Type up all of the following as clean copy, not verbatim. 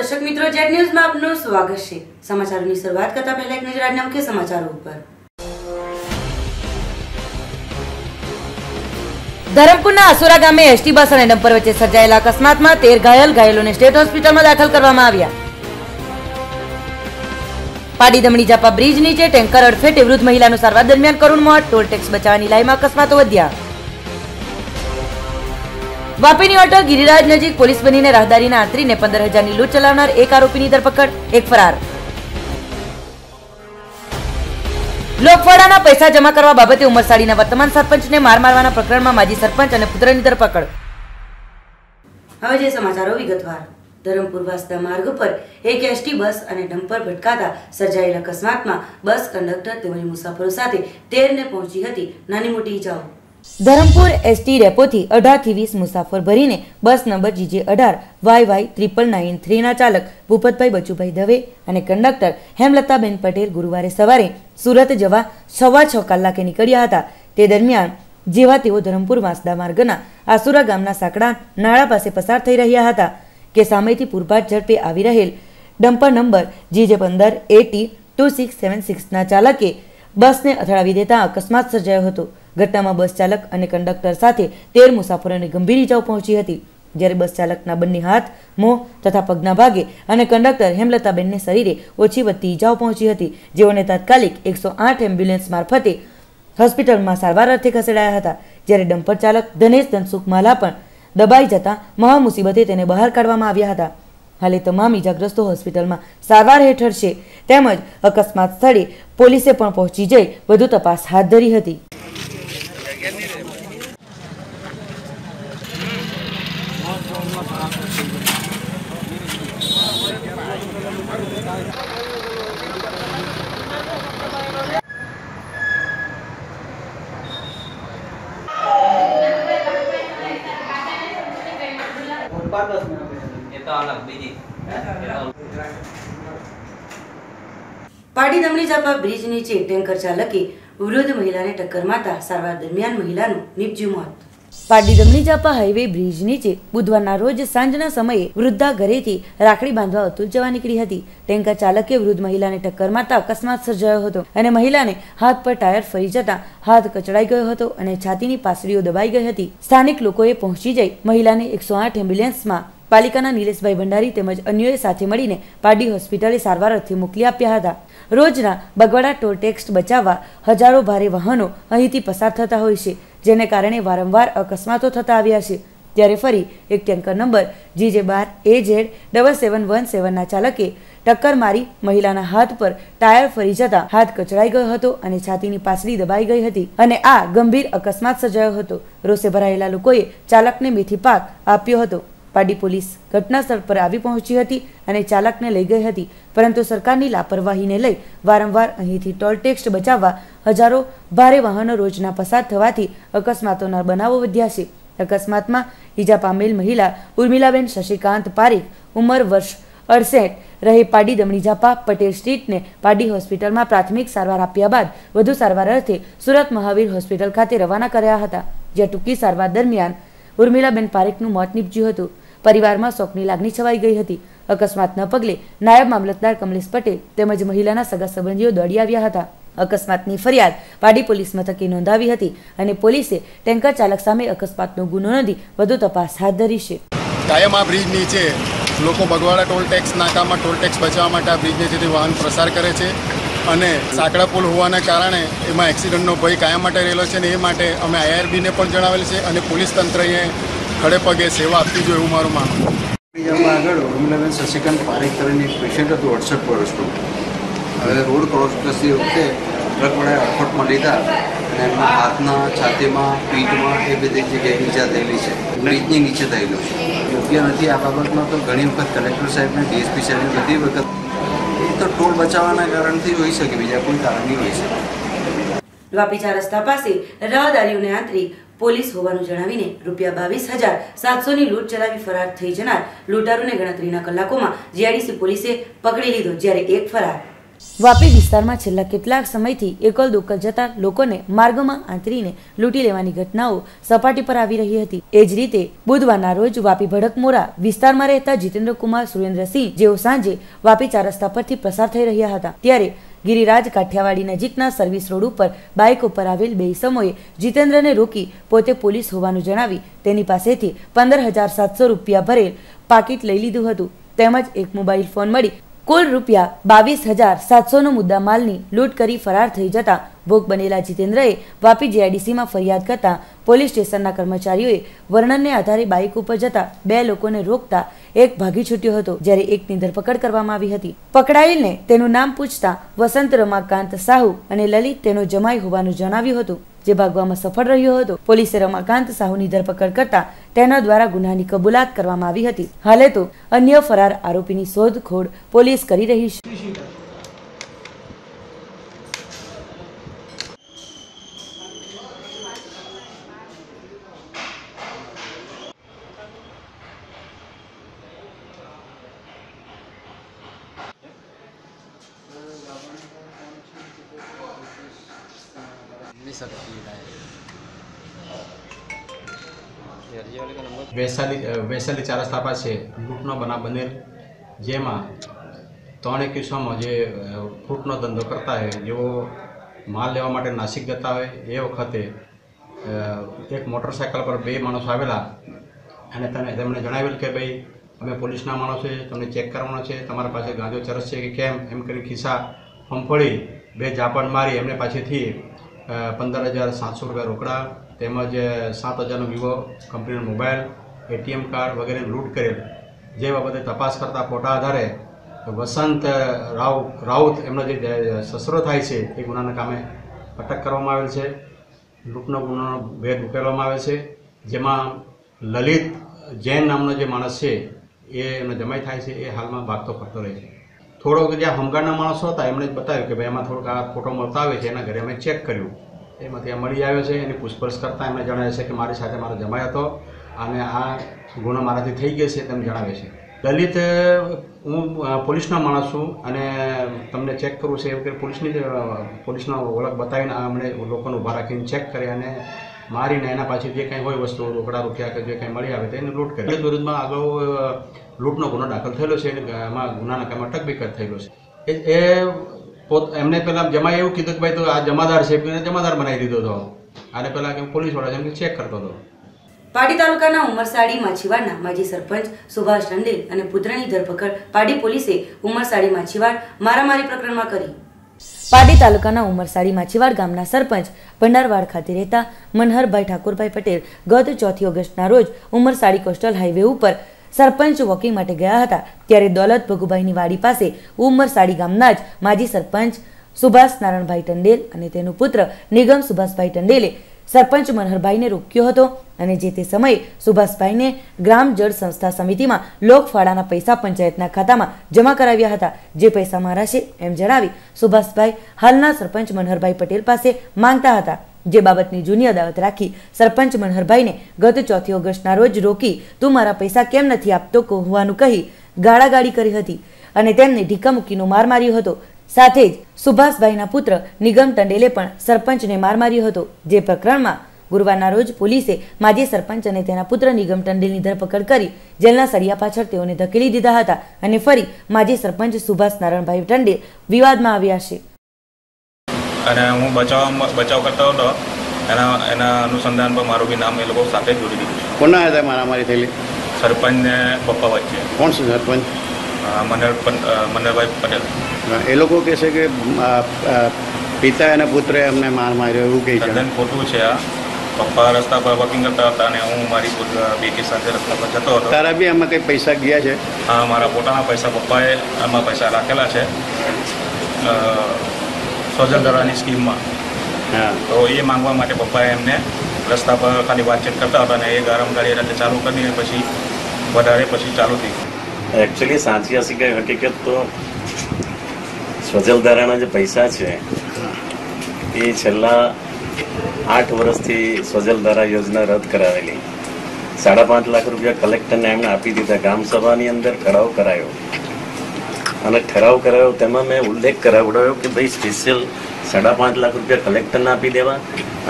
દર્શક મિત્રો, જેડ ન્યૂઝમાં આપનું સ્વાગત છે। સમાચારોની શરૂઆત કરતા પહેલા એક નજર આજના મુખ્ય સમાચારો ઉપર। ધરમપુરના આસોરા ગામે એસટી બસ અને ડમ્પર વચ્ચે સર્જાયેલા અકસ્માતમાં 13 ઘાયલોને સ્ટેટ હોસ્પિટલમાં દાખલ કરવામાં આવ્યા। પાડી દમણી જાપા બ્રિજ નીચે ટેન્કર અડફેટે વૃદ્ધ મહિલાનું સારવાર દરમિયાન કરુણ મોત। ટોલ ટેક્સ બચાવવાની લાઈમાં અકસ્માતો વધ્યા। વાપીની ઓટો ગિરિરાજ નજીક પોલીસ બનીને રાહદારીના આંતરીને 15,000ની લૂંટ ચલાવનાર એક આરોપીની ધરપકડ, એક ફરાર। લોકફાળાના પૈસા જમા કરવા બાબતે ઉમરસાડીના વર્તમાન સરપંચને માર મારવાના પ્રકરણમાં માજી સરપંચ અને પુત્રની ધરપકડ। હવે જે સમાચારો વિગતવાર। ધરમપુર વાસદા માર્ગ પર એક એસટી બસ અને ડમ્પર ભટકાતા સર્જાયેલા અકસ્માતમાં બસ કંડક્ટર તેમજ મુસાફરો સાથે 13ને પહોંચી હતી નાની મોટી ઇજાઓ। ધરમપુર એસટી ડેપોથી 18 થી 20 મુસાફર ભરીને બસ નંબર GJ18YY993 ના ચાલક ભૂપતભાઈ બચુભાઈ દવે અને કંડક્ટર હેમલતાબેન પટેલ ગુરુવારે સવારે સુરત જવા 6:15 કલાકે નીકળ્યા હતા। તે દરમિયાન જેવા તેઓ ધરમપુર વાંસદા માર્ગના આસુરા ગામના સાંકડા નાળા પાસે પસાર થઈ રહ્યા હતા કે સામેથી પૂરપાટ ઝડપે આવી રહેલ ડમ્પર નંબર GJ15AT2676 ના ચાલકે બસને અથડાવી દેતા અકસ્માત સર્જાયો હતો। ઘટનામાં બસ ચાલક અને કંડક્ટર સાથે 13 મુસાફરોને ગંભીર ઇજાઓ પહોંચી હતી, જ્યારે બસ ચાલકના બંને હાથ, મોં તથા પગના ભાગે અને કંડક્ટર હેમલતાબેનને શરીરે ઓછી વધતી ઇજાઓ પહોંચી હતી, જેઓને તાત્કાલિક 108 એમ્બ્યુલન્સ મારફતે હોસ્પિટલમાં સારવાર અર્થે ખસેડાયા હતા। જ્યારે ડમ્પર ચાલક ધનેશ ધનસુખ માલા પણ દબાઈ જતા મહા મુસીબતે તેને બહાર કાઢવામાં આવ્યા હતા। હાલે તમામ ઇજાગ્રસ્તો હોસ્પિટલમાં સારવાર હેઠળ છે, તેમજ અકસ્માત સ્થળે પોલીસે પણ પહોંચી જઈ વધુ તપાસ હાથ ધરી હતી। પાડી દમણી જાપા બ્રિજ નીચે ટેન્કર ચાલકે વૃદ્ધ મહિલાને ટક્કર મારતા સારવાર દરમિયાન મહિલાનું નિપજ્યું મોત। પાડી દમણી જાપા હાઈવે બ્રિજ નીચે બુધવારના રોજ સાંજના સમયે વૃદ્ધા ઘરેથી રાખડી બાંધવા અતુલ જવા નીકળી હતી। ટેન્કર ચાલકે વૃદ્ધ મહિલાને ટક્કર મારતા અકસ્માત સર્જાયો હતો અને મહિલાને હાથ પર ટાયર ફરી જતા હાથ કચડાઈ ગયો હતો અને છાતીની પાસળીઓ દબાઈ ગઈ હતી। સ્થાનિક લોકોએ પહોંચી જઈ મહિલાને 108 એમ્બ્યુલન્સમાં પાલિકાના નિલેશભાઈ ભંડારી તેમજ અન્યોએ સાથે મળીને પાડી હોસ્પિટલે સારવાર અર્થે મોકલી આપ્યા હતા। રોજના બગવાડા ટોલ ટેક્સ બચાવવા હજારો ભારે વાહનો અહીંથી પસાર થતા હોય છે, જેને કારણે વારંવાર અકસ્માતો થતા આવ્યા છે। ત્યારે ફરી એક ટેન્કર નંબર GJ12AZ7717 ના ચાલકે ટક્કર મારી મહિલાના હાથ પર ટાયર ફરી જતા હાથ કચડાઈ ગયો હતો અને છાતીની પાસળી દબાઈ ગઈ હતી અને આ ગંભીર અકસ્માત સર્જાયો હતો। રોષે ભરાયેલા લોકોએ ચાલકને મેથી પાક આપ્યો હતો। પાડી પોલીસ ઘટના સ્થળ પર આવી પહોંચી હતી અને ચાલકને લઈ ગઈ હતી, પરંતુ સરકારની લાપરવાહીને લઈ વારંવાર અહીંથી ટોલ ટેક્સ બચાવવા હજારો ભારે વાહનો રોજના પસાર થવાથી અકસ્માતોના બનાવો વધ્યા છે। અકસ્માતમાં ઈજા પામેલ મહિલા ઉર્મિલાબેન શશિકાંત પારીખ, ઉંમર વર્ષ 68, રહે પાડી દમણી જાપા પટેલ સ્ટ્રીટને પાડી હોસ્પિટલમાં પ્રાથમિક સારવાર આપ્યા બાદ વધુ સારવાર અર્થે સુરત મહાવીર હોસ્પિટલ ખાતે રવાના કર્યા હતા, જ્યાં ટૂંકી સારવાર દરમિયાન ઉર્મિલાબેન પારીખનું મોત નીપજ્યું હતું। પરિવારમાં શોકની લાગણી છવાઈ ગઈ હતી। અકસ્માતના પગલે નાયબ મામલતદાર કમલેશ પટેલ તેમજ મહિલાના સગા સંબંધીઓ દોડી આવ્યા હતા। અકસ્માતની ફરિયાદ પાડી પોલીસ મથકે નોંધાવી હતી અને પોલીસે ટેન્કર ચાલક સામે અકસ્માતનો ગુનો નોંધી વધુ તપાસ હાથ ધરી છે। કાયમ આ બ્રિજ નીચે લોકો બગવાડા ટોલ ટેક્સ નાકામાં ટોલ ટેક્સ બચાવવા માટે આ બ્રિજ નીચેથી વાહન પ્રસાર કરે છે અને સાંકડા પુલ હોવાના કારણે એમાં એક્સિડન્ટનો ભય કાયમ માટે રહેલો છે અને એ માટે અમે IRBને પણ જણાવેલ છે અને પોલીસ તંત્રએ ખડે પગે સેવા આપવી જોઈએ એવું મારું માનવું છે। આગળ ઉર્મિલાબેન શશિકાંત પારેખ કરીને એક પેશન્ટ હતું 68 વર્ષનું। હવે રોડ ક્રોસ કરતી વખતે ટ્રકવાળાએ અડફટમાં લીધા અને એમના હાથના, છાતીમાં, પીઠમાં એ બધી જગ્યાએ ઈજા થયેલી છે। બ્રિજની નીચે થયેલું છે, યોગ્ય નથી। આ બાબતમાં તો ઘણી વખત કલેક્ટર સાહેબને, DSP સાહેબને બધી વખત એ તો ટોલ બચાવવાના કારણથી હોઈ શકે, બીજા કોઈ કારણ નહીં હોઈ શકે। વાપી 4 રસ્તા પાસે રાહદારીઓને આંતરી પોલીસ હોવાનું જણાવીને ₹22,700ની લૂંટ ચલાવી ફરાર થઈ જનાર લૂંટારૂને ગણતરીના કલાકોમાં GIDC પોલીસે પકડી લીધો, જ્યારે એક ફરાર। વાપી વિસ્તારમાં છેલ્લા કેટલાક સમયથી એકલ દોકલ જતા લોકોને માર્ગમાં આંતરીને લૂંટી લેવાની ઘટનાઓ સપાટી પર આવી રહી હતી। એ જ રીતે બુધવારના રોજ વાપી ભડકમોરા વિસ્તારમાં રહેતા જીતેન્દ્ર કુમાર સુરેન્દ્રસિંહ જેઓ સાંજે વાપી 4 રસ્તા પરથી પસાર થઈ રહ્યા હતા ત્યારે ગિરિરાજ કાઠિયાવાડી નજીકના સર્વિસ રોડ ઉપર બાઇક ઉપર આવેલ બે ઇસમોએ જીતેન્દ્રને રોકી પોતે પોલીસ હોવાનું જણાવી તેની પાસેથી 15,700 રૂપિયા ભરેલ પાકીટ લઈ લીધું હતું તેમજ એક મોબાઈલ ફોન મળી કુલ રૂપિયા 22,700નો મુદ્દા માલની લૂંટ કરી ફરાર થઈ જતા ભોગ બનેલા જીતેન્દ્રએ વાપી જીઆઈડીસીમાં ફરિયાદ કરતા પોલીસ સ્ટેશનના કર્મચારીઓએ વર્ણનને આધારે બાઇક ઉપર જતા 2 લોકોને રોકતા એક ભાગી છૂટ્યો હતો જ્યારે એકની ધરપકડ કરવામાં આવી હતી। પકડાયેલને તેનું નામ પૂછતા વસંત રમાકાંત સાહુ અને લલિત તેનો જમાઈ હોવાનું જણાવ્યું હતું જે ભાગવામાં સફળ રહ્યો હતો। પોલીસે રમાકાંત સાહુની ધરપકડ કરતા તેના દ્વારા ગુનાની કબૂલાત કરવામાં આવી હતી। હાલે તો અન્ય ફરાર આરોપીની શોધખોળ પોલીસ કરી રહી છે। વૈશાલી 4 રસ્તા પાસે લૂંટનો બનાવ બનેલ જેમાં 3 કિસ્સામાં જે ફૂટનો ધંધો કરતા હોય જેઓ માલ લેવા માટે નાસિક જતા હોય એ વખતે એક મોટરસાઇકલ પર 2 માણસો આવેલા અને તેમણે જણાવેલ કે ભાઈ અમે પોલીસના માણસો છે તમને ચેક કરવાનો છે તમારા પાસે ગાંજો ચરસ છે કે કેમ એમ કરી ખિસ્સા ફંફોડી 2 ઝાપટ મારી એમને પાસેથી 15,700 રૂપિયા રોકડા તેમજ 7,000નો વિવો કંપનીનો મોબાઈલ ATM કાર્ડ વગેરે લૂંટ કરેલ જે બાબતે તપાસ કરતા ફોટા આધારે વસંત રાઉત એમનો જે સસરો થાય છે એ ગુનાના કામે અટક કરવામાં આવેલ છે। લૂંટનો ગુનાનો ભેદ ઉકેલવામાં આવે છે જેમાં લલિત જૈન નામનો જે માણસ છે એનો જમાઈ થાય છે એ હાલમાં ભાગતો ફરતો રહે છે। થોડોક જ્યાં હોમગાર્ડના માણસો હતા એમણે જ બતાવ્યું કે ભાઈ એમાં થોડોક આ ફોટો મળતા આવે છે એના ઘરે અમે ચેક કર્યું એમાંથી આ મળી આવ્યો છે એની પૂછપરછ કરતાં એમણે જણાવે છે કે મારી સાથે મારો જમાઈ હતો અને આ ગુનો મારાથી થઈ ગયો છે તેમ જણાવે છે। લલિત હું પોલીસનો માણસ છું અને તમને ચેક કરવું છે એવું કે પોલીસનો ઓળખ બતાવીને અમને લોકોને ઊભા રાખીને ચેક કરે અને મારીને એના પાછી જે કંઈ હોય વસ્તુ રોકડા રૂપિયા કે જે કંઈ મળી આવે તેને લૂંટ કરે। લલિત વિરુદ્ધમાં આગળ લૂંટનો ગુનો દાખલ થયેલો છે એમાં ગુનાના કામમાં અટક બી થયેલો છે। એમને પહેલાં જમાઈ એવું કીધું કે ભાઈ તો આ જમાદાર છે જમાદાર બનાવી દીધો હતો અને પહેલાં કે પોલીસવાળા જેમ ચેક કરતો હતો। પાડી તાલુકાના ઉમરસાડી માછીવાડના માજી સરપંચ સુભાષ ટંડેલ અને પુત્રની ધરપકડ પાડી પોલીસે ઉમરસાડી માછીવાડ મારામારી પ્રકરણમાં કરી। પાડી તાલુકાના ઉમરસાડી માછીવાડ ગામના સરપંચ ભંડારવાડ ખાતે રહેતા મનહરભાઈ ઠાકોરભાઈ પટેલ ગત 4 ઓગસ્ટના રોજ ઉમરસાડી કોસ્ટલ હાઈવે ઉપર સરપંચ વોકિંગ માટે ગયા હતા ત્યારે દોલત ભગુભાઈની વાડી પાસે ઉમરસાડી ગામના જ માજી સરપંચ સુભાષ નારાયણભાઈ ટંડેલ અને તેનો પુત્ર નિગમ સુભાષભાઈ ટંડેલે સરપંચ મનહરભાઈને રોક્યો હતો અને જે તે સમયે સુભાષભાઈને ગ્રામ જળ સંસ્થા સમિતિમાં લોકફાળાના પૈસા પંચાયતના ખાતામાં જમા કરાવ્યા હતા જે પૈસા મારા છે એમ જણાવી સુભાષભાઈ હાલના સરપંચ મનહરભાઈ પટેલ પાસે માંગતા હતા જે બાબતની જૂની અદાવત રાખી સરપંચ મનહરભાઈને ગત 4 ઓગસ્ટના રોજ રોકી તું મારા પૈસા કેમ નથી આપતો હોવાનું કહી ગાળાગાળી કરી હતી અને તેમને ઢીકા મૂકીનો માર માર્યો હતો। સાથે જ સુભાષભાઈના પુત્ર નિગમ ટંડેલે પણ સરપંચને માર માર્યો હતો જે પ્રકરણમાં ગુરુવારના રોજ પોલીસે માજી સરપંચ અને તેના પુત્ર નિગમ ટંડેલની ધરપકડ કરી જેલના સળિયા પાછળ તેઓને ધકેલી દીધા હતા અને ફરી માજી સરપંચ સુભાષ નારાયણભાઈ ટંડેલ વિવાદમાં આવ્યા છે। અને હું બચાવ કરતો હતો એના અનુસંધાન પર મારું બી નામ એ લોકો સાથે જોડી દીધું છે। કોના હતા મારામારી થયેલી? સરપંચ ને પપ્પા વચ્ચે। કોણ છે સરપંચ? મનહરભાઈ પટેલ। એ લોકો કહે છે કે પિતા અને પુત્રે અમને માર માર્યો એવું કહે છે। તદ્દન ખોટું છે આ। પપ્પા રસ્તા પર વોકિંગ કરતા હતા અને હું મારી બેટી સાથે રસ્તા પર જતો હતો। તારા બી આમાં કંઈ પૈસા ગયા છે? હા, મારા પોતાના પૈસા પપ્પાએ આમાં પૈસા રાખેલા છે સ્વજલધારાની સ્કીમમાં। હા, તો એ માંગવા માટે પપ્પાએ એમને રસ્તા પર ખાલી વાતચીત કરતા હતા અને એ ગરમ ગાડી રાતે ચાલુ કરીને પછી વધારે પછી ચાલુ થઈ। એકચ્યુઅલી સાચી હકીકત તો સ્વજલધારાના જે પૈસા છે એ છેલ્લા 8 વર્ષથી સ્વજલધારા યોજના રદ કરાવેલી 5.5 લાખ રૂપિયા કલેક્ટરને એમણે આપી દીધા। ગ્રામસભાની અંદર ઠરાવ કરાયો અને ઠરાવ કરાયો તેમાં મેં ઉલ્લેખ કરાવડાવ્યો કે ભાઈ સ્પેશિયલ 5.5 લાખ રૂપિયા કલેક્ટરને આપી દેવા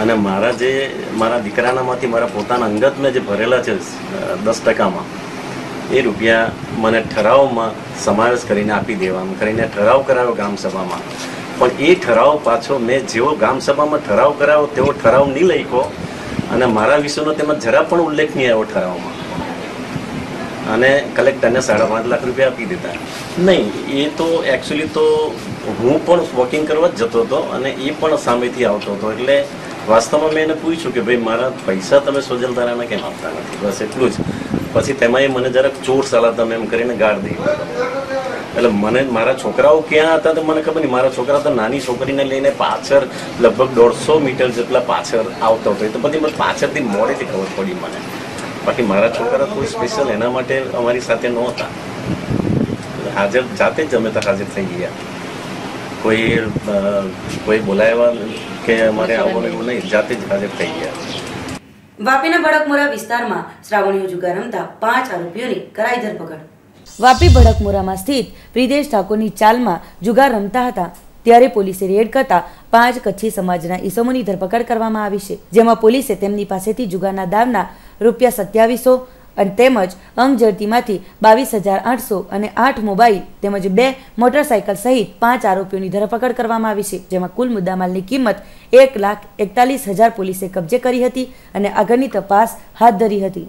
અને મારા દીકરાનામાંથી મારા પોતાના અંગત મેં જે ભરેલા છે 10%માં એ રૂપિયા મને ઠરાવમાં સમાવેશ કરીને આપી દેવાનું કરીને ઠરાવ કરાવ્યો ગ્રામસભામાં. પણ એ ઠરાવ પાછો મેં જેવો ગ્રામસભામાં ઠરાવ કરાવ્યો તેવો ઠરાવ નહીં લખ્યો અને મારા વિશેનો તેમાં જરા પણ ઉલ્લેખ નહીં આવ્યો ઠરાવમાં અને કલેક્ટરને 5.5 લાખ રૂપિયા આપી દીધા. નહીં, એ તો એકચ્યુઅલી તો હું પણ વોકિંગ કરવા જ જતો હતો અને એ પણ સામેથી આવતો હતો. એટલે વાસ્તવમાં મેં એને પૂછ્યું કે ભાઈ મારા પૈસા તમે સોજલધારાને કેમ આપતા નથી, બસ એટલું જ. પછી તેમાં એ મને જરાક ચોર સાલા તમે એમ કરીને ગાળ દઈ. એટલે મને મારા છોકરાઓ ક્યાં હતા તો મને ખબર નહીં. મારા છોકરા તો નાની છોકરીને લઈને પાછળ લગભગ 150 મીટર જેટલા પાછળ આવતો હતો. તો પછી મને પાછળથી મોડેથી ખબર પડી મને. બાકી મારા છોકરા કોઈ સ્પેશિયલ એના માટે અમારી સાથે નહોતા હાજર. જાતે જ અમે તો હાજર થઈ ગયા. કોઈ બોલાવ્યા કે અમારે આવવાનું એવું નહીં, જાતે જ હાજર થઈ ગયા. વાપીના ભડકમોરા વિસ્તારમાં શ્રાવણીઓ જુગાર રમતા 5 આરોપીઓની કરાઈ ધરપકડ. વાપી ભડકમોરામાં સ્થિત પ્રિદેશ ઠાકોરની ચાલમાં જુગાર રમતા હતા ત્યારે પોલીસે રેડ કરતા 5 કચ્છી સમાજના ઈસમોની ધરપકડ કરવામાં આવી છે. જેમાં પોલીસે તેમની પાસેથી જુગારના દાવના ₹2700 અને તેમજ અંગ ઝડતીમાંથી 22,800 અને 8 મોબાઈલ તેમજ 2 મોટરસાયકલ સહિત 5 આરોપીઓની ધરપકડ કરવામાં આવી છે. જેમાં કુલ મુદ્દામાલની કિંમત 1,41,000 પોલીસે કબજે કરી હતી અને આગળની તપાસ હાથ ધરી હતી.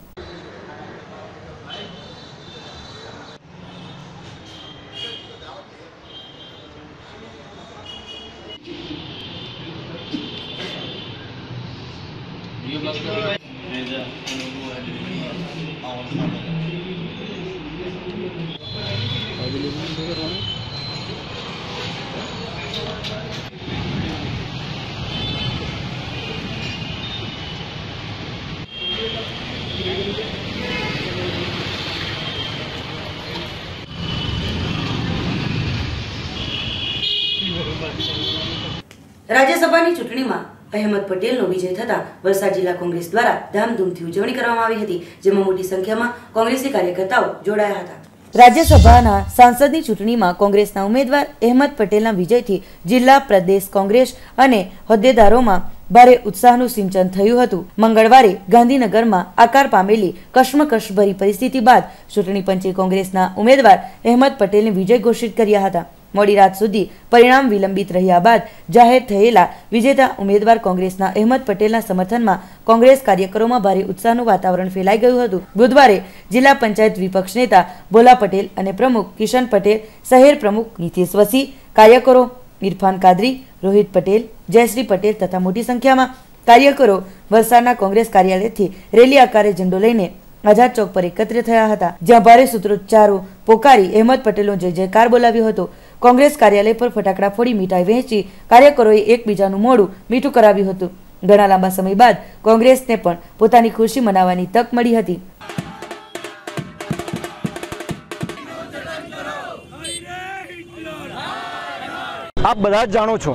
રાજ્યસભાની ચૂંટણીમાં અહેમદ પટેલનો વિજય થતા વલસાડ જિલ્લા કોંગ્રેસ દ્વારા ધામધૂમથી ઉજવણી કરવામાં આવી હતી, જેમાં મોટી સંખ્યામાં કોંગ્રેસી કાર્યકર્તાઓ જોડાયા હતા. રાજ્યસભાના સાંસદની ચૂંટણીમાં કોંગ્રેસના ઉમેદવાર અહેમદ પટેલના વિજયથી જિલ્લા પ્રદેશ કોંગ્રેસ અને હોદ્દેદારોમાં ભારે ઉત્સાહનું સિંચન થયું હતું. મંગળવારે ગાંધીનગરમાં આકાર પામેલી કશ્મકશભરી પરિસ્થિતિ બાદ ચૂંટણી પંચે કોંગ્રેસના ઉમેદવાર અહેમદ પટેલને વિજય ઘોષિત કર્યા હતા. મોડી રાત સુધી પરિણામ વિલંબિત રહ્યા બાદ જાહેર થયેલા વિજેતા ઉમેદવાર કોંગ્રેસના અહેમદ પટેલના સમર્થનમાં કોંગ્રેસ કાર્યકરોમાં ભારે ઉત્સાહનું વાતાવરણ ફેલાઈ ગયું હતું. બુધવારે જિલ્લા પંચાયત વિપક્ષ નેતા ભોલા પટેલ અને પ્રમુખ કિશન પટેલ, શહેર પ્રમુખ નીતિશ વસી, કાર્યકરો ઇરફાન કાદરી, રોહિત પટેલ, જયશ્રી પટેલ તથા મોટી સંખ્યામાં કાર્યકરો વલસાડના કોંગ્રેસ કાર્યાલયથી રેલી આકારે ઝંડો લઈને આઝાદ ચોક પર એકત્ર થયા હતા, જ્યાં ભારે સૂત્રોચ્ચારો પોકારી અહેમદ પટેલનો જય જયકાર બોલાવ્યો હતો. કોંગ્રેસ કાર્યાલય પર ફટાકડા ફોડી મીઠાઈ વહેંચી કાર્યકરોએ એકબીજાનું મોઢું મીઠું કરાવ્યું હતું. ઘણા લાંબા સમય બાદ કોંગ્રેસને પણ પોતાની ખુશી મનાવવાની તક મળી હતી. આપ બધા જ જાણો છો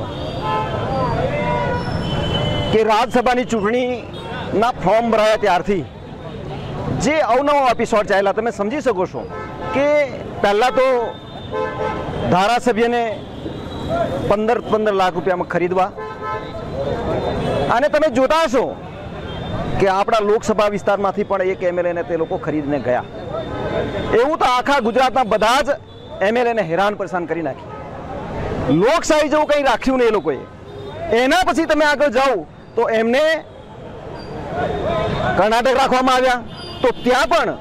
કે રાજ્યસભાની ચૂંટણીના ફોર્મ ભરાયા ત્યારથી જે અવનવા એપિસોડ ચાલ્યા તમે સમજી શકો છો કે પહેલાં તો ધારાસભ્યને 15 લાખ રૂપિયામાં ખરીદવા અને તમે જોતા હશો કે આપણા લોકસભા વિસ્તારમાંથી પણ એક એમએલએને તે લોકો ખરીદને ગયા. એવું તો આખા ગુજરાતના બધા જ એમએલએને હેરાન પરેશાન કરી નાખી. લોકશાહી જેવું કંઈ રાખ્યું નહીં એ લોકોએ. એના પછી તમે આગળ જાઓ તો એમને કર્ણાટક રાખવામાં આવ્યા, તો ત્યાં પણ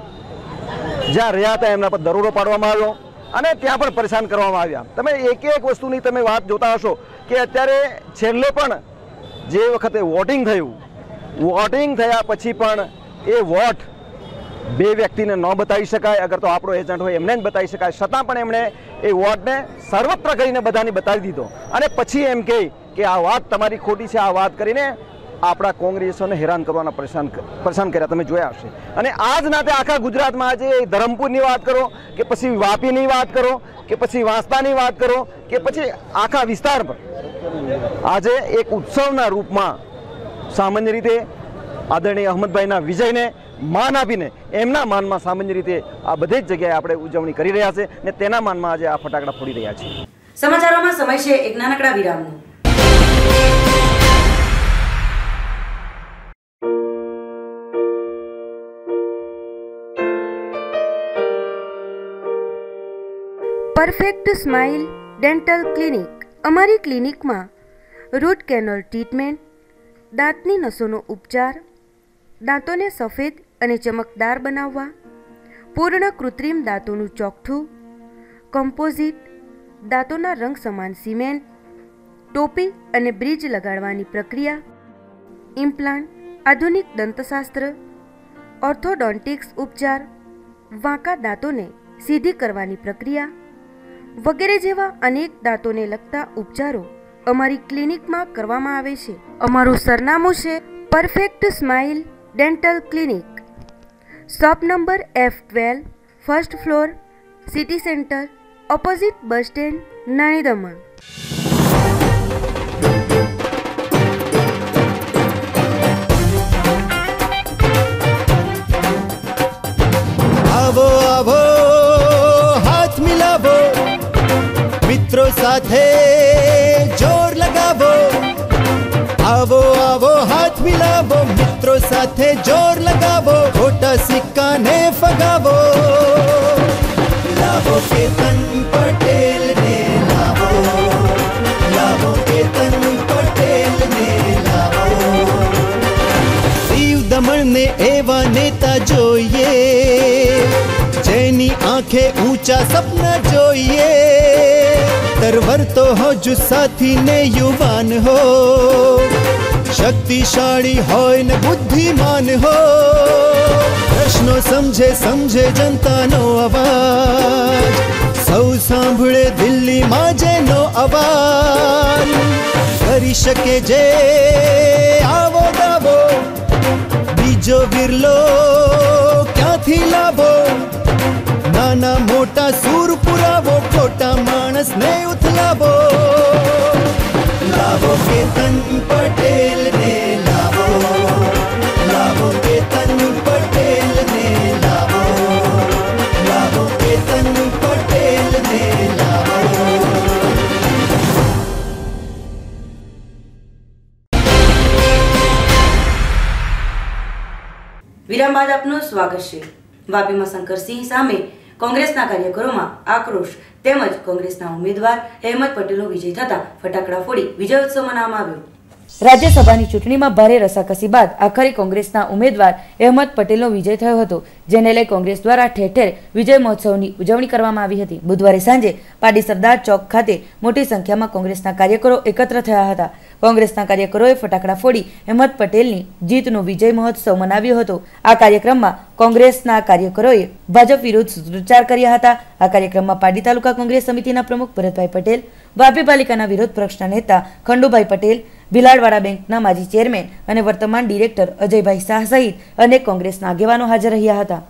જ્યાં રહ્યા હતા એમના પર દરોડો પાડવામાં આવ્યો અને ત્યાં પણ પરેશાન કરવામાં આવ્યા. તમે એક એક વસ્તુની તમે વાત જોતા હશો કે અત્યારે છેલ્લે પણ જે વખતે વોટિંગ થયું, વોટિંગ થયા પછી પણ એ વોટ બે વ્યક્તિને ન બતાવી શકાય, અગર તો આપણો એજન્ટ હોય એમને જ બતાવી શકાય, છતાં પણ એમણે એ વોટને સર્વત્ર કરીને બધાને બતાવી દીધો અને પછી એમ કહે કે આ વાત તમારી ખોટી છે, આ વાત કરીને આપણા કોંગ્રેસોને હેરાન કરવાના પરેશાન કર્યા તમે જોયા હશે. અને આ જ નાતે આખા ગુજરાતમાં આજે ધરમપુરની વાત કરો કે પછી વાપીની વાત કરો કે પછી વાંસદાની વાત કરો કે પછી આખા વિસ્તાર પર આજે એક ઉત્સવના રૂપમાં સામાન્ય રીતે આદરણીય અહમદભાઈના વિજયને માન આપીને એમના માનમાં સામાન્ય રીતે આ બધી જ જગ્યાએ આપણે ઉજવણી કરી રહ્યા છે ને તેના માનમાં આજે આ ફટાકડા ફોડી રહ્યા છીએ. સમાચારોમાં સમય છે એક નાનકડા વિરામનો. Perfect smile dental clinic. અમારી ક્લિનિકમાં રૂટ કેનલ ટ્રીટમેન્ટ, દાંતની નસોનો ઉપચાર, દાંતોને સફેદ અને ચમકદાર બનાવવા, પૂર્ણ કૃત્રિમ દાંતોનું ચોકઠું, કમ્પોઝિટ, દાંતોના રંગ સમાન સિમેન્ટ, ટોપી અને બ્રિજ લગાડવાની પ્રક્રિયા, ઇમ્પ્લાન્ટ, આધુનિક દંતશાસ્ત્ર, ઓર્થોડોન્ટિક્સ ઉપચાર, વાંકા દાંતોને સીધી કરવાની પ્રક્રિયા વગેરે જેવા અનેક દાંતોને લગતા ઉપચારો અમારી ક્લિનિકમાં કરવામાં આવે છે. અમારું સરનામું છે perfect smile dental clinic, shop number F12, first floor, city centre, opposite bus stand, નાની દમણ. આવો આવો હાથ મિલાવો, મિત્રો સાથે જોર લગાવો. આવો આવો હાથ મિલાવો, મિત્રો સાથે જોર લગાવો, ખોટા સિક્કાને ફગાવો. લાવો કેતન પટેલ ને લાવો, લાવો કેતન પટેલ ને લાવો. દીવ દમણ ને એવા નેતા જોઈએ, જેની આંખે ઊંચા સપના જોઈએ. તરવરતો હો જુસ્સાથી ને યુવાન હો, શક્તિશાળી હોય ને બુદ્ધિમાન હો. પ્રશ્નો સમજે જનતાનો અવાજ, સૌ સાંભળે દિલ્હીમાં જેનો અવાજ. કરી શકે જે આવો દાવો, બીજો વિરલો ક્યાંથી લાવો. નાના મોટા સૂર પુરાવો, ખોટા માણસને ઉથલાવો. લાવો કેતન પટેલ ને લાવો, લાવો કેતન પટેલ ને લાવો, લાવો કેતન પટેલ ને લાવો. વિરામ બાદ આપનું સ્વાગત છે. વાપીમાં શંકરસિંહ સામે કોંગ્રેસના કાર્યકરોમાં આક્રોશ તેમજ કોંગ્રેસના ઉમેદવાર અહેમદ પટેલનો વિજય થતા ફટાકડા ફોડી વિજયોત્સવ મનાવવામાં આવ્યો. રાજ્યસભાની ચૂંટણીમાં ભારે રસાકસી બાદ આખરે કોંગ્રેસના ઉમેદવાર અહેમદ પટેલનો વિજય થયો હતો, જેને લઈ કોંગ્રેસ દ્વારા ઠેર ઠેર વિજય મહોત્સવની ઉજવણી કરવામાં આવી હતી. બુધવારે સાંજે પાડી સરદાર ચોક ખાતે મોટી સંખ્યામાં કોંગ્રેસના કાર્યકરો એકત્ર થયા હતા. કોંગ્રેસના કાર્યકરોએ ફટાકડા ફોડી અહેમદ પટેલની જીતનો વિજય મહોત્સવ મનાવ્યો હતો. આ કાર્યક્રમમાં કોંગ્રેસના કાર્યકરોએ ભાજપ વિરુદ્ધ સૂત્રોચ્ચાર કર્યા હતા. આ કાર્યક્રમમાં પાડી તાલુકા કોંગ્રેસ સમિતિના પ્રમુખ ભરતભાઈ પટેલ, વાપી પાલિકાના વિરોધ પક્ષના નેતા ખંડુભાઈ પટેલ, ભીલાડવાડા બેંકના માજી ચેરમેન અને વર્તમાન ડિરેક્ટર અજયભાઈ શાહ સહિત અનેક કોંગ્રેસના આગેવાનો હાજર રહ્યા હતા.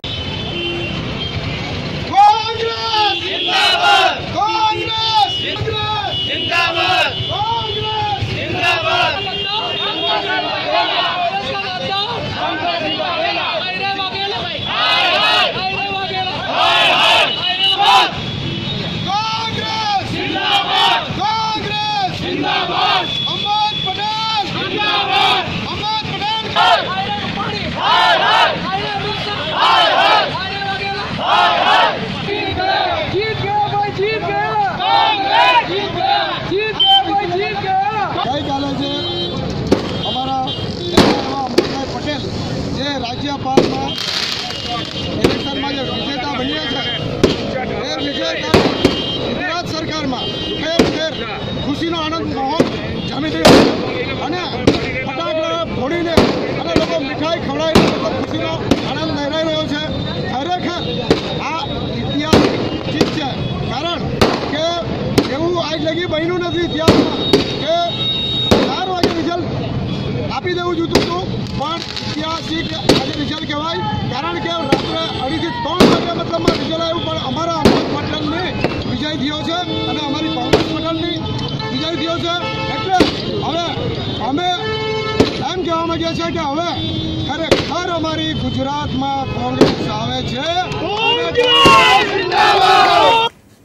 રાજ્યપાલમાં ઇલેક્શનમાં જે વિજેતા બન્યા છે એ વિજેતા ગુજરાત સરકારમાં ઠેર ખુશીનો આનંદ માહોલ જામી ગયો અને ફટાકડા ફોડીને અને લોકો મીઠાઈ ખવડાવીને ખુશીનો આનંદ લહેરાઈ રહ્યો છે. ખરેખર આ ઇતિહાસ ચીજ છે, કારણ કે એવું આજ લગી બન્યું નથી ઇતિહાસમાં કે 4 વાગે રિઝલ્ટ આપી દેવું જોઈતું હતું, પણ ઐતિહાસિક આજે રિઝલ્ટ કહેવાય. કારણ કે રાત્રે 2:30 થી 3 વાગે મતલબમાં રિઝલ્ટ આવ્યું, પણ અમારા અહેમદ પટેલની વિજય થયો છે અને અમારી કોંગ્રેસ પટેલની વિજય થયો છે. એટલે હવે અમે એમ કહેવા માંગે છે કે હવે ખરેખર અમારી ગુજરાતમાં કોંગ્રેસ આવે છે।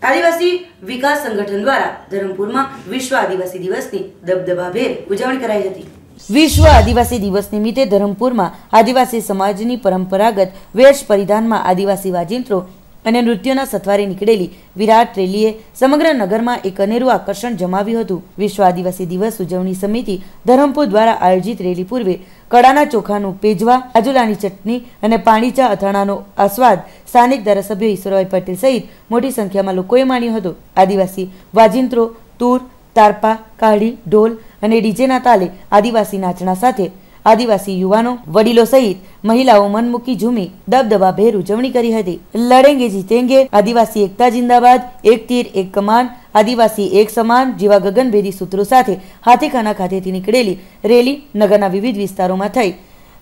આદિવાસી વિકાસ સંગઠન દ્વારા ધરમપુરમાં વિશ્વ આદિવાસી દિવસની દબદબાભેર ઉજવણી કરાઈ હતી। વિશ્વ આદિવાસી દિવસ નિમિત્તે ધરમપુરમાં આદિવાસી સમાજની પરંપરાગત વેશ પરિધાનમાં આદિવાસી વાજિંત્રો અને નૃત્યોના સથવારે નીકળેલી વિરાટ રેલીએ સમગ્ર નગરમાં એક અનેરું આકર્ષણ જમાવ્યું હતું। વિશ્વ આદિવાસી દિવસ ઉજવણી સમિતિ ધરમપુર દ્વારા આયોજિત રેલી પૂર્વે કડાના ચોખાનું પેજવા, આજુલાની ચટણી અને પાણીચા અથાણાનો આસ્વાદ સ્થાનિક ધારાસભ્ય ઈશ્વરભાઈ પટેલ સહિત મોટી સંખ્યામાં લોકોએ માણ્યો હતો। આદિવાસી વાજિંત્રો તૂર, તારપા, કાઢી, ઢોલ અને ડીજેના તાલે આદિવાસી નાચના સાથે આદિવાસી યુવાનો, વડીલો સહિત મહિલાઓ મન મૂકી ઝૂમી દબદબાભેર ઉજવણી કરી હતી। લડેંગે જીતેંગે, આદિવાસી એકતા જિંદાબાદ, એક તીર એક કમાન, આદિવાસી એક સમાન જેવા ગગનભેદી સૂત્રો સાથે હાથીખાના ખાતેથી નીકળેલી રેલી નગરના વિવિધ વિસ્તારોમાં થઈ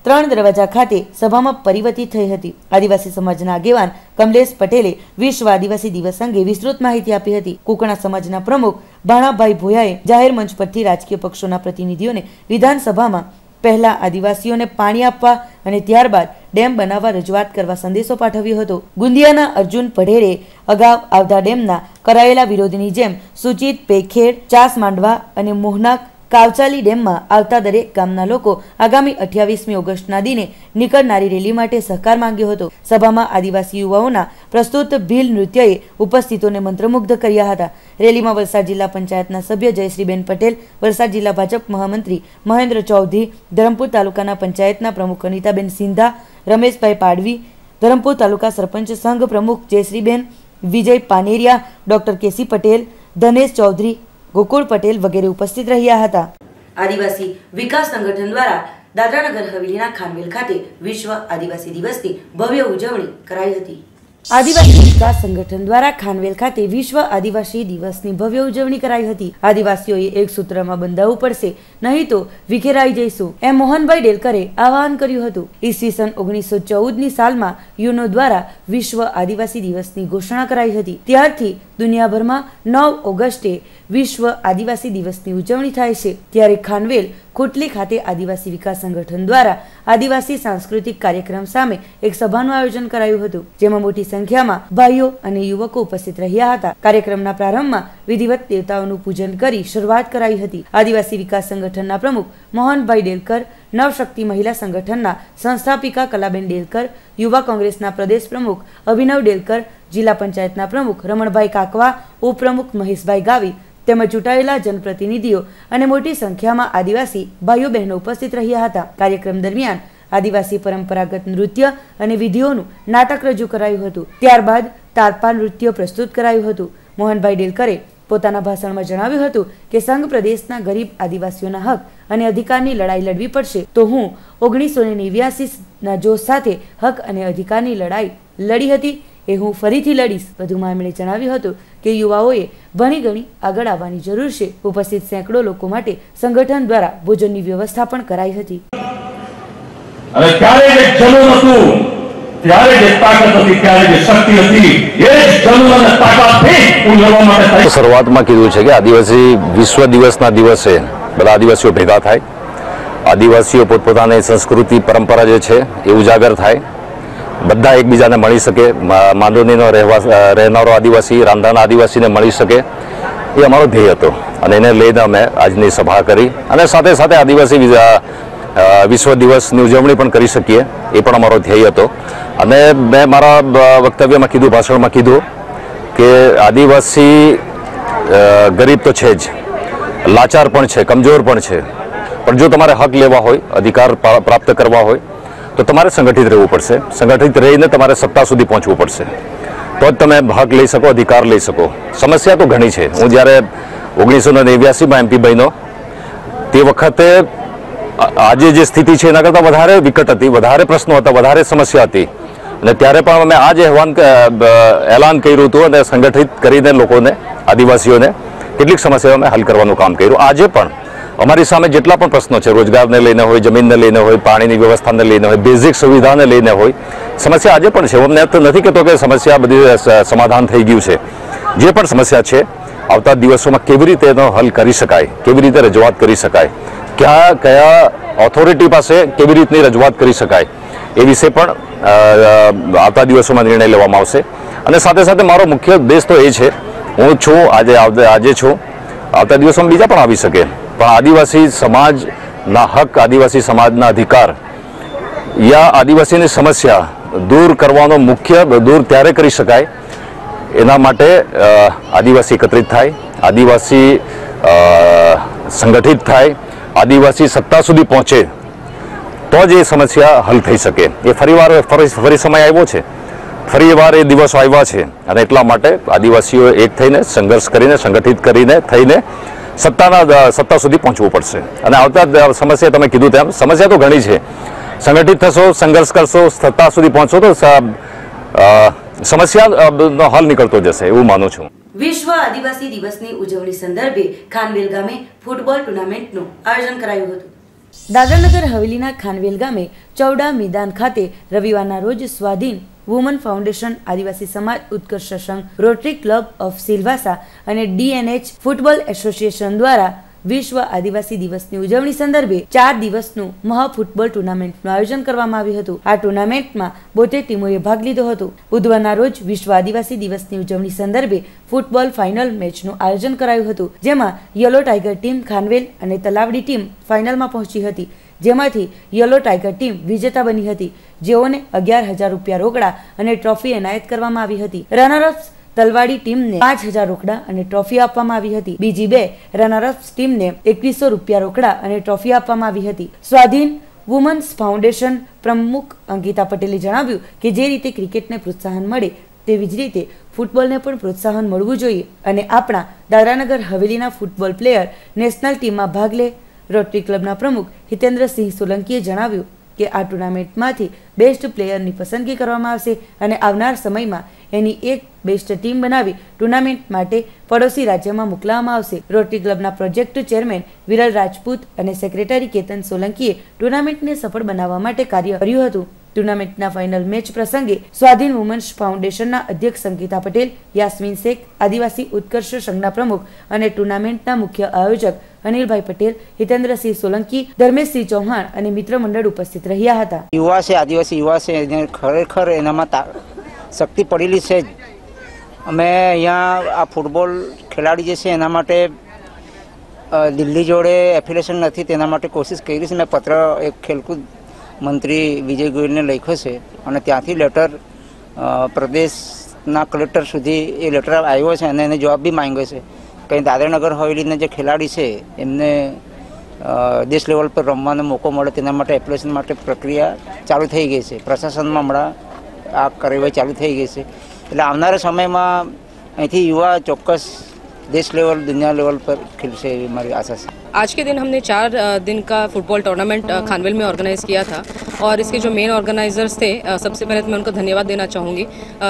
3 દરવાજા ખાતે સભામાં પરિવર્તિત થઈ હતી। આદિવાસી સમાજના આગેવાન કમલેશ પટેલે વિશ્વ આદિવાસી દિવસ અંગે વિસ્તૃત માહિતી આપી હતી। કુકણા સમાજના પ્રમુખ ભાણાભાઈ ભોયાએ જાહેર મંચ પરથી રાજકીય પક્ષોના પ્રતિનિધિઓને વિધાનસભામાં પહેલા આદિવાસીઓને પાણી આપવા અને ત્યારબાદ ડેમ બનાવવા રજૂઆત કરવા સંદેશો પાઠવ્યો હતો। ગુંદિયાના અર્જુન પઢેરે અગાઉ આવતા ડેમના કરાયેલા વિરોધની જેમ સૂચિત પેખેડ, ચાસ માંડવા અને મોહના કાવચાલી ડેમમાં આવતા દરેક ગામના લોકો આગામી 28મી ઓગસ્ટના દિને નીકળનારી રેલી માટે સહકાર માંગ્યો હતો। સભામાં આદિવાસી યુવાઓના પ્રસ્તુત ભીલ નૃત્યએ ઉપસ્થિતોને મંત્રમુગ્ધ કર્યા હતા। રેલીમાં વલસાડ જિલ્લા પંચાયતના સભ્ય જયશ્રીબેન પટેલ, વલસાડ જિલ્લા ભાજપ મહામંત્રી મહેન્દ્ર ચૌધરી, ધરમપુર તાલુકાના પંચાયતના પ્રમુખ અનિતાબેન સિંધા, રમેશભાઈ પાડવી, ધરમપુર તાલુકા સરપંચ સંઘ પ્રમુખ જયશ્રીબેન, વિજય પાનેરિયા, ડોક્ટર કેસી પટેલ, ધનેશ ચૌધરી, ગોકુળ પટેલ વગેરે ઉપસ્થિત રહ્યા હતા। આદિવાસી વિકાસ સંગઠન દ્વારા દાદરાનગર હવેલીના ખાનવેલ ખાતે વિશ્વ આદિવાસી દિવસની ભવ્ય ઉજવણી કરાઈ હતી। આદિવાસી વિકાસ સંગઠન દ્વારા ખાનવેલ ખાતે વિશ્વ આદિવાસી દિવસની ભવ્ય ઉજવણી કરાઈ હતી। આદિવાસીઓએ એક સૂત્રમાં બંધાવવું પડશે, નહીં તો વિખેરાઈ જઈશું એમ મોહનભાઈ ડેલકરે આહવાન કર્યું હતું। ઈસવીસન 1914ની સાલમાં યુનો દ્વારા વિશ્વ આદિવાસી દિવસની ઘોષણા કરાઈ હતી। ત્યારથી દુનિયાભરમાં 9 ઓગસ્ટે વિશ્વ આદિવાસી દિવસની ઉજવણી થાય છે। ત્યારે ખાનવેલ કોટલી ખાતે આદિવાસી વિકાસ સંગઠન દ્વારા આદિવાસી સાંસ્કૃતિક કાર્યક્રમ સામે એક સભાનું આયોજન કરાયું હતું, જેમાં મોટી સંખ્યામાં ભાઈઓ અને યુવકો ઉપસ્થિત રહ્યા હતા। કાર્યક્રમના પ્રારંભમાં વિધિવત દેવતાઓનું પૂજન કરી શરૂઆત કરાઈ હતી। આદિવાસી વિકાસ સંગઠનના પ્રમુખ મોહનભાઈ ડેલકર, નવશક્તિ મહિલા સંગઠનના સંસ્થાપિકા કલાબેન ડેલકર, યુવા કોંગ્રેસના પ્રદેશ પ્રમુખ અભિનવ ડેલકર, જિલ્લા પંચાયતના પ્રમુખ રમણભાઈ કાકવા, ઉપપ્રમુખ મહેશભાઈ ગાવી તેમજ ચૂંટાયેલા જનપ્રતિનિધિઓ અને મોટી સંખ્યામાં આદિવાસી ભાઈઓ બહેનો ઉપસ્થિત રહ્યા હતા। કાર્યક્રમ દરમિયાન આદિવાસી પરંપરાગત નૃત્ય અને વિધિઓનું નાટક રજૂ કરાયું હતું। ત્યારબાદ તારપા નૃત્ય પ્રસ્તુત કરાયું હતું। મોહનભાઈ ડેલકરે પોતાના ભાષણમાં જણાવ્યું હતું કે સંઘ પ્રદેશના ગરીબ આદિવાસીઓના હક અને અધિકારની લડાઈ લડવી પડશે તો હું 1989ના જોશ સાથે હક અને અધિકારની લડાઈ લડી હતી એ હું ફરીથી લડીશ। વધુમાં એમણે જણાવ્યું હતું કે યુવાઓએ ભણી ગણી આગળ આવવાની જરૂર છે। ઉપસ્થિત સેંકડો લોકો માટે સંગઠન દ્વારા ભોજનની વ્યવસ્થા પણ કરાઈ હતી। અને ત્યારે જે જનૂન હતું, ત્યારે જે તાકાત હતી, ત્યારે જે શક્તિ હતી, એ જ જનૂન અને તાકાતથી હું લડવા માટે શરૂઆતમાં કીધું છે કે આદિવાસી વિશ્વ દિવસના દિવસે બધા આદિવાસીઓ ભેગા થાય, આદિવાસીઓ પોતપોતાની સંસ્કૃતિ પરંપરા જે છે એ ઉજાગર થાય, બધા એકબીજાને મળી શકે, માંડોનીનો રહેનારો આદિવાસી રાંધાના આદિવાસીને મળી શકે, એ અમારો ધ્યેય હતો અને એને લઈને અમે આજની સભા કરી અને સાથે સાથે આદિવાસી વિશ્વ દિવસની ઉજવણી પણ કરી શકીએ એ પણ અમારો ધ્યેય હતો। અને મેં મારા વક્તવ્યમાં કીધું, ભાષણમાં કીધું કે આદિવાસી ગરીબ તો છે જ, લાચાર પણ છે, કમજોર પણ છે, પણ જો તમારે હક લેવા હોય, અધિકાર પ્રાપ્ત કરવા હોય તો તમારે સંગઠિત રહેવું પડશે। સંગઠિત રહીને તમારે સત્તા સુધી પહોંચવું પડશે, તો જ તમે હક લઈ શકો, અધિકાર લઈ શકો। સમસ્યા તો ઘણી છે। હું જ્યારે 1989માં MP બન્યો તે વખતે આજે જે સ્થિતિ છે એના કરતાં વધારે વિકટ હતી, વધારે પ્રશ્નો હતા, વધારે સમસ્યા હતી અને ત્યારે પણ અમે આ જ એલાન કર્યું હતું અને સંગઠિત કરીને લોકોને, આદિવાસીઓને કેટલીક સમસ્યાઓ અમે હલ કરવાનું કામ કર્યું। આજે પણ અમારી સામે જેટલા પણ પ્રશ્નો છે, રોજગારને લઈને હોય, જમીનને લઈને હોય, પાણીની વ્યવસ્થાને લઈને હોય, બેઝિક સુવિધાને લઈને હોય, સમસ્યા આજે પણ છે। અમને નથી કહેતો કે સમસ્યા બધી સમાધાન થઈ ગયું છે। જે પણ સમસ્યા છે આવતા દિવસોમાં કેવી રીતે એનો હલ કરી શકાય, કેવી રીતે રજૂઆત કરી શકાય કયા ઓથોરિટી પાસે કેવી રીતની રજૂઆત કરી શકાય એ વિશે પણ આવતા દિવસોમાં નિર્ણય લેવામાં આવશે. અને સાથે સાથે મારો મુખ્ય ઉદ્દેશ તો એ છે, હું છું આજે છું, આવતા દિવસોમાં બીજા પણ આવી શકે, પણ આદિવાસી સમાજના હક, આદિવાસી સમાજના અધિકાર યા આદિવાસીની સમસ્યા દૂર કરવાનો દૂર ત્યારે કરી શકાય એના માટે આદિવાસી એકત્રિત થાય, આદિવાસી સંગઠિત થાય, આદિવાસી સત્તા સુધી પહોંચે તો જ એ સમસ્યા હલ થઈ શકે. એ ફરી સમય આવ્યો છે, ફરી વાર એ દિવસો આવ્યા છે અને એટલા માટે આદિવાસીઓ એક થઈને સંઘર્ષ કરીને સંગઠિત કરીને થઈને સત્તા સુધી પહોંચવું પડશે. અને આવતા સમસ્યા તમે કીધું તેમ સમસ્યા તો ઘણી છે. સંગઠિત થશો, સંઘર્ષ કરશો, સત્તા સુધી પહોંચશો તો સમસ્યાનો હલ નીકળતો જશે એવું માનું છું. વિશ્વ આદિવાસી દિવસની ઉજવણી સંદર્ભે ખાનવેલ ગામે ફૂટબોલ ટુર્નામેન્ટનું આયોજન કરાયું હતું. દાદરાનગર હવેલીના ખાનવેલ ગામે ચૌડા મેદાન ખાતે રવિવારના રોજ સ્વાધીન વુમન ફાઉન્ડેશન, આદિવાસી સમાજ ઉત્કર્ષ સંઘ, રોટરી ક્લબ ઓફ સિલવાસા અને DNH ફૂટબોલ એસોસિએશન દ્વારા વિશ્વ આદિવાસી દિવસની ઉજવણી સંદર્ભે 4 દિવસનું મહા ફૂટબોલ ટુર્નામેન્ટનું આયોજન કરવામાં આવ્યું હતું. આ ટુર્નામેન્ટમાં 72 ટીમોએ ભાગ લીધો હતો. બુધવારના રોજ વિશ્વ આદિવાસી દિવસની ઉજવણી સંદર્ભે ફૂટબોલ ફાઇનલ મેચનું આયોજન કરાયું હતું, જેમાં યલો ટાઈગર ટીમ ખાનવેલ અને તલાવડી ટીમ ફાઇનલમાં પહોંચી હતી, જેમાંથી યલો ટાઈગર ટીમ વિજેતા બની હતી, જેઓને 11,000 રૂપિયા રોકડા અને ટ્રોફી એનાયત કરવામાં આવી હતી. રનરઅપ્સ તલવાડી ટીમને 5,000 રોકડા અને ટ્રોફી આપવામાં આવી હતી. બીજી 2 રનરઅપ્સ ટીમને 2,100 રૂપિયા રોકડા અને ટ્રોફી આપવામાં આવી હતી. સ્વાધીન વુમન્સ ફાઉન્ડેશન પ્રમુખ અંકિતા પટેલે જણાવ્યું કે જે રીતે ક્રિકેટને પ્રોત્સાહન મળે તેવી જ રીતે ફૂટબોલને પણ પ્રોત્સાહન મળવું જોઈએ અને આપણા દાદરાનગર હવેલીના ફૂટબોલ પ્લેયર નેશનલ ટીમમાં ભાગ લે. રોટરી ક્લબના પ્રમુખ હિતેન્દ્રસિંહ સોલંકીએ જણાવ્યું કે આ ટુર્નામેન્ટમાંથી બેસ્ટ પ્લેયરની પસંદગી કરવામાં આવશે અને આવનાર સમયમાં એની એક બેસ્ટ ટીમ બનાવી ટુર્નામેન્ટ માટે પડોશી રાજ્યમાં મોકલવામાં આવશે. રોટરી ક્લબના પ્રોજેક્ટ ચેરમેન વિરલ રાજપૂત અને સેક્રેટરી કેતન સોલંકીએ ટુર્નામેન્ટને સફળ બનાવવા માટે કાર્ય કર્યું હતું. ટુર્નામેન્ટના ફાઇનલ મેચ પ્રસંગે સ્વાધીન વુમન્સ ફાઉન્ડેશનના અધ્યક્ષ અંકિતા પટેલ, યાસ્મીન શેખ, આદિવાસી ઉત્કર્ષ સંઘના પ્રમુખ અને ટુર્નામેન્ટના મુખ્ય આયોજક અનિલભાઈ પટેલ, હિતેન્દ્રસિંહ સોલંકી, ધર્મેશસિંહ ચૌહાણ અને મિત્ર મંડળ ઉપસ્થિત રહ્યા હતા. યુવા છે, આદિવાસી યુવા છે, ખરેખર એનામાં શક્તિ પડેલી છે. અમે અહીંયા આ ફૂટબોલ ખેલાડી જે છે એના માટે દિલ્હી જોડે એફિલિએશન નથી, તેના માટે કોશિશ કરી છે. મેં પત્ર એક ખેલકૂદ મંત્રી વિજય ગોયલને લખ્યો છે અને ત્યાંથી લેટર પ્રદેશના કલેક્ટર સુધી એ લેટર આવ્યો છે અને એને જવાબ બી માંગ્યો છે કે દાદરાનગર હવેલીના જે ખેલાડી છે એમને દેશ લેવલ પર રમવાનો મોકો મળે તેના માટે એપ્લિકેશન માટે પ્રક્રિયા ચાલુ થઈ ગઈ છે. પ્રશાસનમાં હમણાં આ કાર્યવાહી ચાલુ થઈ ગઈ છે. એટલે આવનારા સમયમાં અહીંથી યુવા ચોક્કસ देश लेवल दुनिया लेवल पर खेलसे हमारी आशा है। आज के दिन हमने 4 दिन का फुटबॉल टूर्नामेंट खानवेल में ऑर्गेनाइज़ किया था और इसके जो मेन ऑर्गेनाइजर्स थे सबसे पहले तो मैं उनको धन्यवाद देना चाहूँगी,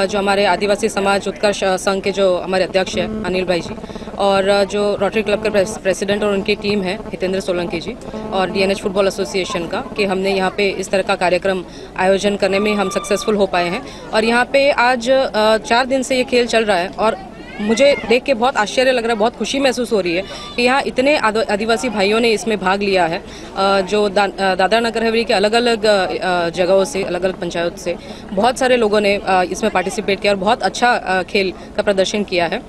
जो हमारे आदिवासी समाज उत्कर्ष संघ के जो हमारे अध्यक्ष हैं अनिल भाई जी और जो रोटरी क्लब के प्रेसिडेंट और उनकी टीम है हितेंद्र सोलंकी जी और DNH फुटबॉल एसोसिएशन का, कि हमने यहाँ पे इस तरह का कार्यक्रम आयोजन करने में हम सक्सेसफुल हो पाए हैं। और यहाँ पे आज 4 दिन से ये खेल चल रहा है और मुझे देख के बहुत आश्चर्य लग रहा है, बहुत खुशी महसूस हो रही है कि यहाँ इतने आदिवासी भाइयों ने इसमें भाग लिया है। जो दादरा नगर हवेली के अलग अलग जगहों से, अलग अलग पंचायत से बहुत सारे लोगों ने इसमें पार्टिसिपेट किया और बहुत अच्छा खेल का प्रदर्शन किया है।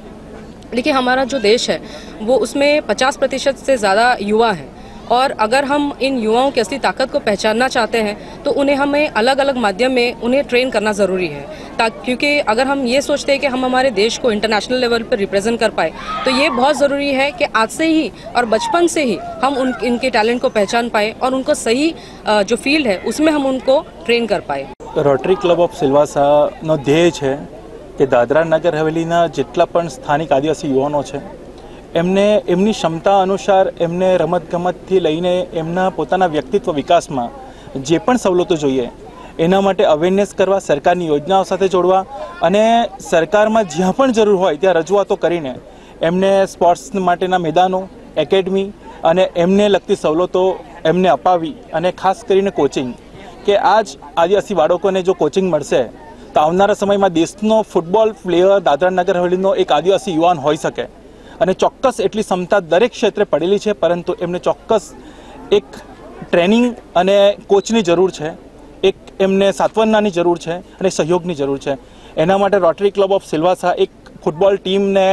देखिए हमारा जो देश है वो उसमें 50% से ज़्यादा युवा हैं और अगर हम इन युवाओं की असली ताकत को पहचानना चाहते हैं तो उन्हें हमें अलग अलग माध्यम में उन्हें ट्रेन करना ज़रूरी है, क्योंकि अगर हम ये सोचते हैं कि हम हमारे देश को इंटरनेशनल लेवल पर रिप्रेजेंट कर पाए तो ये बहुत ज़रूरी है कि आज से ही और बचपन से ही हम इनके टैलेंट को पहचान पाए और उनको सही जो फील्ड है उसमें हम उनको ट्रेन कर पाए। रोटरी क्लब ऑफ सिलवासाનો ધ્યેય છે કે દાદરા નગર હવેલીના જેટલા પણ સ્થાનિક આદિવાસી યુવાનો છે એમને એમની ક્ષમતા અનુસાર એમને રમતગમતથી લઈને એમના પોતાના વ્યક્તિત્વ વિકાસમાં જે પણ સવલતો જોઈએ એના માટે અવેરનેસ કરવા, સરકારની યોજનાઓ સાથે જોડવા અને સરકારમાં જ્યાં પણ જરૂર હોય ત્યાં રજૂઆતો કરીને એમને સ્પોર્ટ્સ માટેના મેદાનો, એકેડમી અને એમને લગતી સવલતો એમને અપાવી અને ખાસ કરીને કોચિંગ, કે આજ આદિવાસી બાળકોને જો કોચિંગ મળશે તો આવનારા સમયમાં દેશનો ફૂટબોલ પ્લેયર દાદરા નગર હવેલીનો એક આદિવાસી યુવાન હોઈ શકે અને ચોક્કસ એટલી ક્ષમતા દરેક ક્ષેત્રે પડેલી છે, પરંતુ એમને ચોક્કસ એક ટ્રેનિંગ અને કોચની જરૂર છે, એક એમને સાંત્વનાની જરૂર છે અને સહયોગની જરૂર છે. એના માટે રોટરી ક્લબ ઓફ સિલવાસા એક ફૂટબોલ ટીમને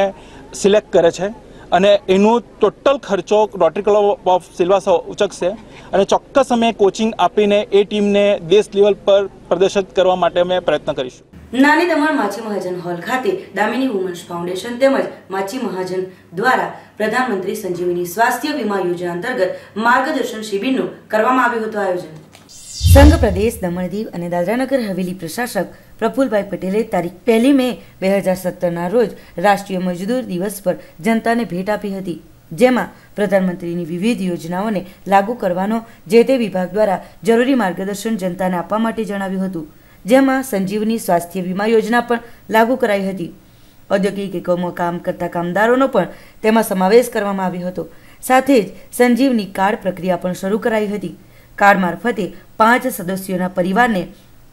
સિલેક્ટ કરે છે અને એનું ટોટલ ખર્ચો રોટરી ક્લબ ઓફ સિલવાસા ઉચકશે અને ચોક્કસ અમે કોચિંગ આપીને એ ટીમને દેશ લેવલ પર પ્રદર્શિત કરવા માટે અમે પ્રયત્ન કરીશું. નાની દમણ માછી મહાજન હોલ ખાતે દામિની વુમન્સ ફાઉન્ડેશન તેમજ માછી મહાજન દ્વારા પ્રધાનમંત્રી સંજીવની સ્વાસ્થ્ય વીમા યોજના અંતર્ગત માર્ગદર્શન શિબિરનું કરવામાં આવ્યું હતું આયોજન. સંઘ પ્રદેશ દમણ દીવ અને દાદરાનગર હવેલી પ્રશાસક પ્રફુલભાઈ પટેલે તારીખ 1 મે 2017ના રોજ રાષ્ટ્રીય મજદૂર દિવસ પર જનતાને ભેટ આપી હતી, જેમાં પ્રધાનમંત્રીની વિવિધ યોજનાઓને લાગુ કરવાનો જે તે વિભાગ દ્વારા જરૂરી માર્ગદર્શન જનતાને આપવા માટે જણાવ્યું હતું, જેમાં સંજીવની સ્વાસ્થ્ય વીમા યોજના પણ લાગુ કરાઈ હતી. ઔદ્યોગિક એકમોમાં કામ કરતા કામદારોનો પણ તેમાં સમાવેશ કરવામાં આવ્યો હતો. સાથે જ સંજીવની કાર્ડ પ્રક્રિયા પણ શરૂ કરાઈ હતી. કાર્ડ મારફતે 5 સદસ્યોના પરિવારને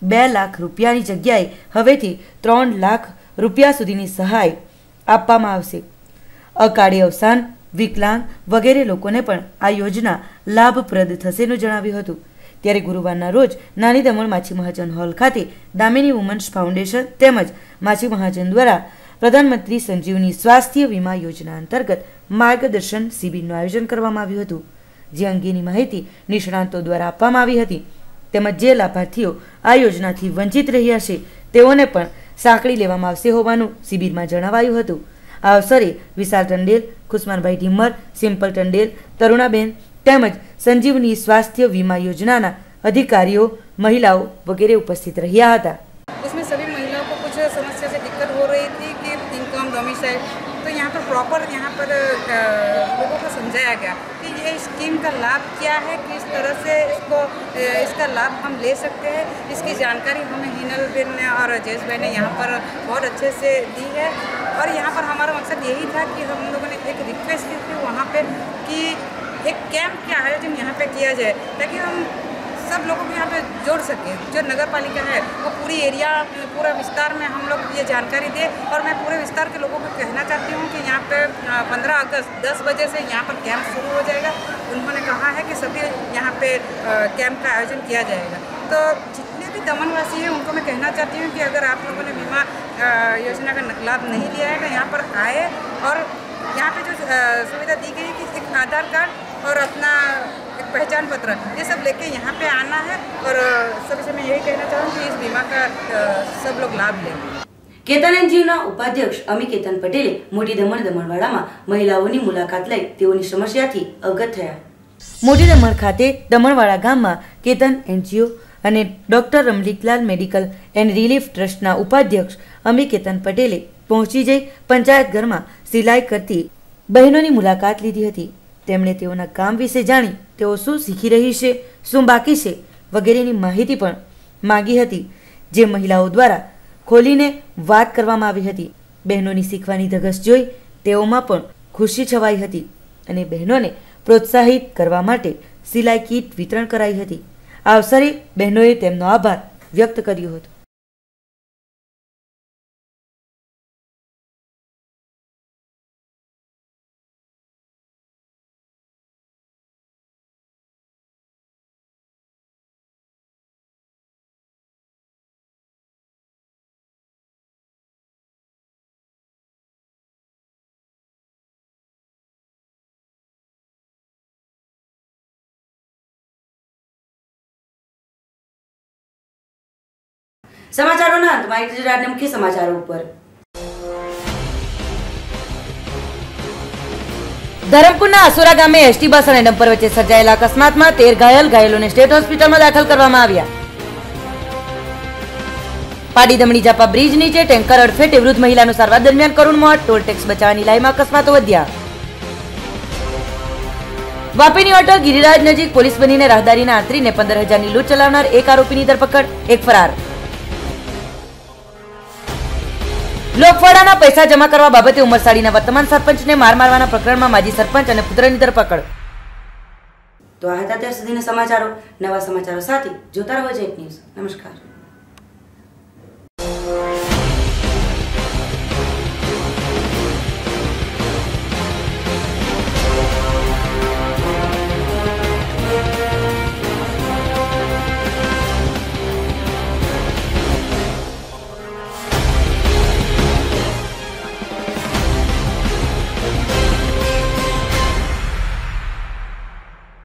2 લાખ રૂપિયાની જગ્યાએ હવેથી 3 લાખ રૂપિયા સુધીની સહાય આપવામાં આવશે. અકાળે અવસાન, વિકલાંગ વગેરે લોકોને પણ આ યોજના લાભપ્રદ થશેનું જણાવ્યું હતું. ત્યારે ગુરુવારના રોજ નાની દમણ માછી મહાજન હોલ ખાતે દામિની વુમન્સ ફાઉન્ડેશન તેમજ માછી મહાજન દ્વારા પ્રધાનમંત્રી સંજીવની સ્વાસ્થ્ય વીમા યોજના અંતર્ગત માર્ગદર્શન શિબિરનું આયોજન કરવામાં આવ્યું હતું, જે અંગેની માહિતી નિષ્ણાંતો દ્વારા આપવામાં આવી હતી. તેમજ જે લાભાર્થીઓ આ યોજનાથી વંચિત રહ્યા છે તેઓને પણ સાંકળી લેવામાં આવશે હોવાનું શિબિરમાં જણાવાયું હતું. આ અવસરે વિશાલ ટંડેલ, ખુશમાનભાઈ ઢીમર, સિમ્પલ ટંડેલ, તરુણાબેન તેમજ સંજીવની સ્વાસ્થ્ય વીમા યોજનાના अधिकारियों, महिलाओं वगैरह उपस्थित रहा था. उसमें सभी महिलाओं को कुछ समस्या से दिक्कत हो रही थी कि इनकम डोमिसाइल, तो यहाँ पर प्रॉपर लोगों को समझाया गया कि ये स्कीम का लाभ क्या है, किस तरह से इसका लाभ हम ले सकते हैं. इसकी जानकारी हमें हिनल बेन ने और जयेश भाई ने यहाँ पर बहुत अच्छे से दी है. और यहाँ पर हमारा मकसद यही था कि हम लोगों ने एक रिक्वेस्ट की थी वहाँ पे कि एक कैंप का आयोजन यहाँ पे किया जाए ताकि हम सब लोगों को यहाँ पे जोड़ सके. जो नगर पालिका है वो पूरी एरिया पूरा विस्तार में हम लोग ये जानकारी दे. और मैं पूरे विस्तार के लोगों को कहना चाहती हूँ कि यहाँ पे 15 अगस्त 10 बजे से यहाँ पर कैंप शुरू हो जाएगा. उन्होंने कहा है कि सभी यहाँ पे कैंप का आयोजन किया जाएगा. तो जितने भी दमनवासी हैं उनको मैं कहना चाहती हूँ कि अगर आप लोगों ने बीमा योजना का लाभ नहीं लिया है तो यहाँ पर आए. और यहाँ पे जो सुविधा दी गई है कि एक आधार कार्ड और अपना एक पहचान पत्र ये सब लेके यहाँ पे आना है. और सभी से मैं यही कहना चाहूँगी कि इस बीमा का सब लोग लाभ लें. केतन एनजीओના ઉપાધ્યક્ષ અમી કેતન પટેલે મોટી દમણ દમણવાડામાં મહિલાઓની મુલાકાત લઈ તેઓની સમસ્યાથી અવગત થયા. મોટી દમણ ખાતે દમણવાડા ગામમાં કેતન એનજીઓ અને ડોક્ટર રમલીકલાલ મેડિકલ એન્ડ રિલીફ ટ્રસ્ટના ઉપાધ્યક્ષ અમી કેતન પટેલે પહોંચી જઈ પંચાયત ઘરમાં સિલાઈ કરતી બહેનોની મુલાકાત લીધી હતી. તેમણે તેઓના કામ વિશે જાણી તેઓ શું શીખી રહી છે, શું બાકી છે વગેરેની માહિતી પણ માંગી હતી, જે મહિલાઓ દ્વારા ખોલીને વાત કરવામાં આવી હતી. બહેનોની શીખવાની ધગશ જોઈ તેઓમાં પણ ખુશી છવાઈ હતી અને બહેનોને પ્રોત્સાહિત કરવા માટે સિલાઈ કીટ વિતરણ કરાઈ હતી. આ અવસરે બહેનોએ તેમનો આભાર વ્યક્ત કર્યો હતો. સમાચારોના અંતમાં એક નજર આજના મુખ્ય સમાચારો ઉપર. ધરમપુરના આસોરા ગામે એસટી બસ અને ડમ્પર વચ્ચે સર્જાયેલા અકસ્માતમાં 13 ઘાયલ, ઘાયલોને સ્ટેટ હોસ્પિટલમાં દાખલ કરવામાં આવ્યા. પાડી દમણી જાપા બ્રિજ નીચે ટેન્કર અડફેટે વૃદ્ધ મહિલાનો સારવાર દરમિયાન કરુણ મોત. ટોલ ટેક્સ બચાવવાની લાઈમાં અકસ્માતો વધ્યા. વાપીની હોટલ ગિરિરાજ નજીક પોલીસ બનીને રાહદારીને આંતરીને 15,000ની લૂંટ ચલાવનાર એક આરોપીની ધરપકડ, એક ફરાર. લોકફાળાના પૈસા જમા કરવા બાબતે ઉમરસાડીના વર્તમાન સરપંચને માર મારવાના પ્રકરણમાં માજી સરપંચ અને પુત્રની ધરપકડ. તો આ હતા અત્યાર સુધીના સમાચારો. નવા સમાચારો સાથે જોતા રહો જેટ ન્યૂઝ. નમસ્કાર.